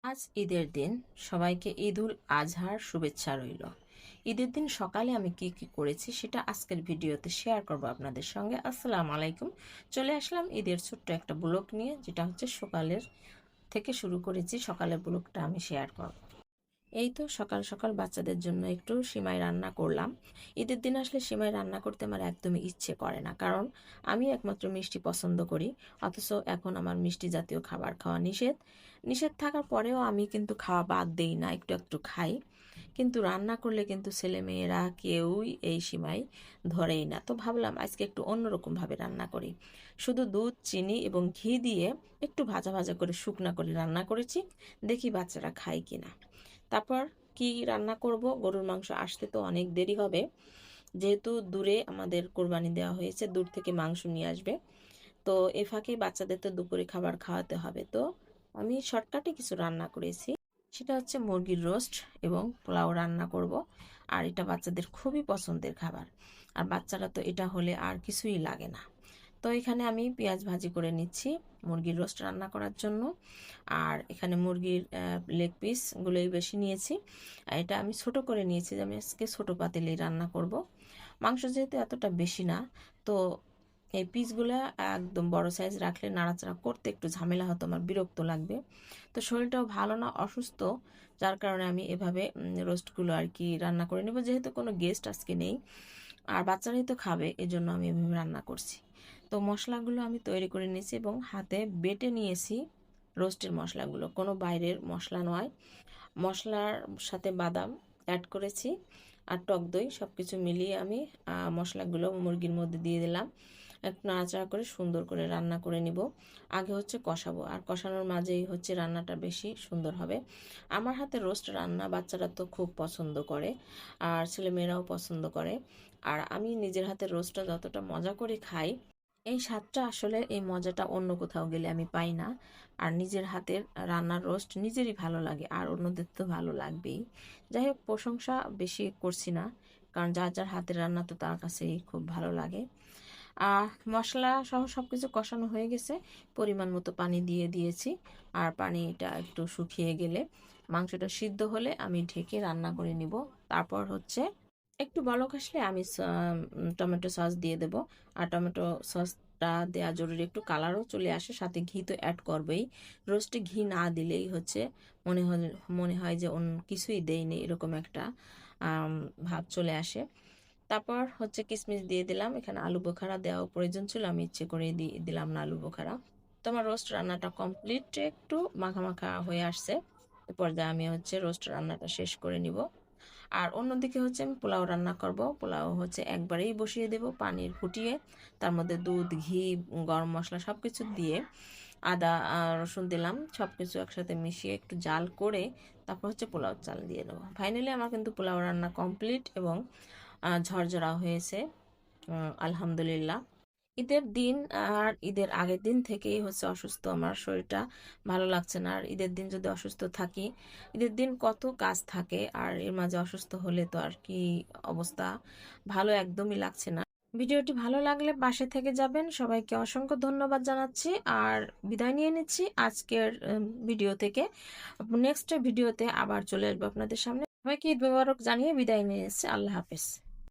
আজ ঈদের দিন। সবাইকে ঈদুল আজহার শুভেচ্ছা রইল। ঈদের দিন সকালে আমি কি কি করেছি সেটা আজকের ভিডিওতে শেয়ার করব আপনাদের সঙ্গে। আসসালামু আলাইকুম। চলে আসলাম ঈদের ছোট্ট একটা ব্লগ নিয়ে, যেটা হচ্ছে সকালের থেকে শুরু করেছি। সকালের ব্লগটা আমি শেয়ার করব। এই তো সকাল সকাল বাচ্চাদের জন্য একটু সিমাই রান্না করলাম। ঈদের দিন আসলে সিমাই রান্না করতে আমার একদমই ইচ্ছে করে না, কারণ আমি একমাত্র মিষ্টি পছন্দ করি। অথচ এখন আমার মিষ্টি জাতীয় খাবার খাওয়া নিষেধ। নিষেধ থাকার পরেও আমি কিন্তু খাওয়া বাদ দেই না, একটু একটু খাই। কিন্তু রান্না করলে কিন্তু ছেলে মেয়েরা কেউই এই সিমাই ধরেই না। তো ভাবলাম আজকে একটু অন্যরকম ভাবে রান্না করি। শুধু দুধ, চিনি এবং ঘি দিয়ে একটু ভাজা ভাজা করে শুকনা করে রান্না করেছি। দেখি বাচ্চারা খায় কিনা। তারপর কি রান্না করব, গরুর মাংস আসতে তো অনেক দেরি হবে। যেহেতু দূরে আমাদের কোরবানি দেওয়া হয়েছে, দূর থেকে মাংস নিয়ে আসবে। তো এ ফাঁকে বাচ্চাদের তো দুপুরে খাবার খাওয়াতে হবে। তো আমি শর্টকাটে কিছু রান্না করেছি। সেটা হচ্ছে মুরগির রোস্ট এবং পোলাও রান্না করব। আর এটা বাচ্চাদের খুবই পছন্দের খাবার, আর বাচ্চারা তো এটা হলে আর কিছুই লাগে না। তো এখানে আমি পেঁয়াজ ভাজি করে নিচ্ছি মুরগির রোস্ট রান্না করার জন্য। আর এখানে মুরগির লেগ পিসগুলোই বেশি নিয়েছি। এটা আমি ছোট করে নিয়েছি, যে আমি আজকে ছোটো পাতিলেই রান্না করব। মাংস যেহেতু এতটা বেশি না, তো এই পিসগুলো একদম বড় সাইজ রাখলে নাড়াচাড়া করতে একটু ঝামেলা হতো, আমার বিরক্ত লাগবে। তো শরীরটাও ভালো না, অসুস্থ, যার কারণে আমি এভাবে রোস্টগুলো আর কি রান্না করে নেব, যেহেতু কোনো গেস্ট আজকে নেই আর বাচ্চারাই তো খাবে, এজন্য আমি এভাবে রান্না করছি। তো মশলাগুলো আমি তৈরি করে নিয়েছি এবং হাতে বেটে নিয়েছি। রোস্টের মশলাগুলো কোনো বাইরের মশলা নয়। মশলার সাথে বাদাম অ্যাড করেছি আর টক দই, সব কিছু মিলিয়ে আমি মশলাগুলো মুরগির মধ্যে দিয়ে দিলাম। একটু নাড়াচাড়া করে সুন্দর করে রান্না করে নিব। আগে হচ্ছে কষাবো, আর কষানোর মাঝেই হচ্ছে রান্নাটা বেশি সুন্দর হবে। আমার হাতে রোস্ট রান্না বাচ্চারা তো খুব পছন্দ করে, আর ছেলেমেয়েরাও পছন্দ করে। আর আমি নিজের হাতে রোস্টটা যতটা মজা করে খাই, এই স্বাদটা আসলে, এই মজাটা অন্য কোথাও গেলে আমি পাই না। আর নিজের হাতের রান্নার রোস্ট নিজেরই ভালো লাগে, আর অন্যদের তো ভালো লাগবেই। যাই হোক, প্রশংসা বেশি করছি না, কারণ যার যার হাতের রান্না তো তার কাছেই খুব ভালো লাগে। মশলা সহ সব কিছু কষানো হয়ে গেছে। পরিমাণ মতো পানি দিয়ে দিয়েছি। আর পানিটা একটু শুকিয়ে গেলে, মাংসটা সিদ্ধ হলে আমি ঢেকে রান্না করে নিব। তারপর হচ্ছে একটু বলক আসলে আমি টমেটো সস দিয়ে দেব। আর টমেটো সসটা দেওয়া জরুরি, একটু কালারও চলে আসে, সাথে ঘি তো অ্যাড করবেই। রোস্টে ঘি না দিলেই হচ্ছে মনে হয় মনে হয় যে অন্য কিছুই দেয়নি, এরকম একটা ভাব চলে আসে। তারপর হচ্ছে কিশমিশ দিয়ে দিলাম। এখানে আলু বোখারা দেওয়া প্রয়োজন ছিল, আমি ইচ্ছে করে দিলাম না আলু বোখারা। তোমার রোস্ট রান্নাটা কমপ্লিট, একটু মাখা মাখা হয়ে আসছে। এ পর্যায়ে আমি হচ্ছে রোস্ট রান্নাটা শেষ করে নিব। আর অন্যদিকে হচ্ছে আমি পোলাও রান্না করব। পোলাও হচ্ছে একবারেই বসিয়ে দেব, পানির ফুটিয়ে তার মধ্যে দুধ, ঘি, গরম মশলা সব কিছু দিয়ে, আদা রসুন দিলাম, সব কিছু একসাথে মিশিয়ে একটু জাল করে তারপর হচ্ছে পোলাও চাল দিয়ে দেবো। ফাইনালি আমার কিন্তু পোলাও রান্না কমপ্লিট এবং ঝরঝরা হয়েছে, আলহামদুলিল্লাহ। ঈদের দিন আর ঈদের আগের দিন থেকেই হচ্ছে অসুস্থ, আমার শরীরটা ভালো লাগছে না। আর ঈদের দিন যদি অসুস্থ থাকি, ঈদের দিন কত কাজ থাকে, আর এর মাঝে অসুস্থ হলে তো আর কি অবস্থা, ভালো একদমই লাগছে না। ভিডিওটি ভালো লাগলে পাশে থেকে যাবেন। সবাইকে অসংখ্য ধন্যবাদ জানাচ্ছি, আর বিদায় নিয়ে নিচ্ছি আজকের ভিডিও থেকে। নেক্সট ভিডিওতে আবার চলে আসবো আপনাদের সামনে। সবাইকে ঈদ মোবারক জানিয়ে বিদায় নিয়ে নিচ্ছি। আল্লাহ হাফেজ।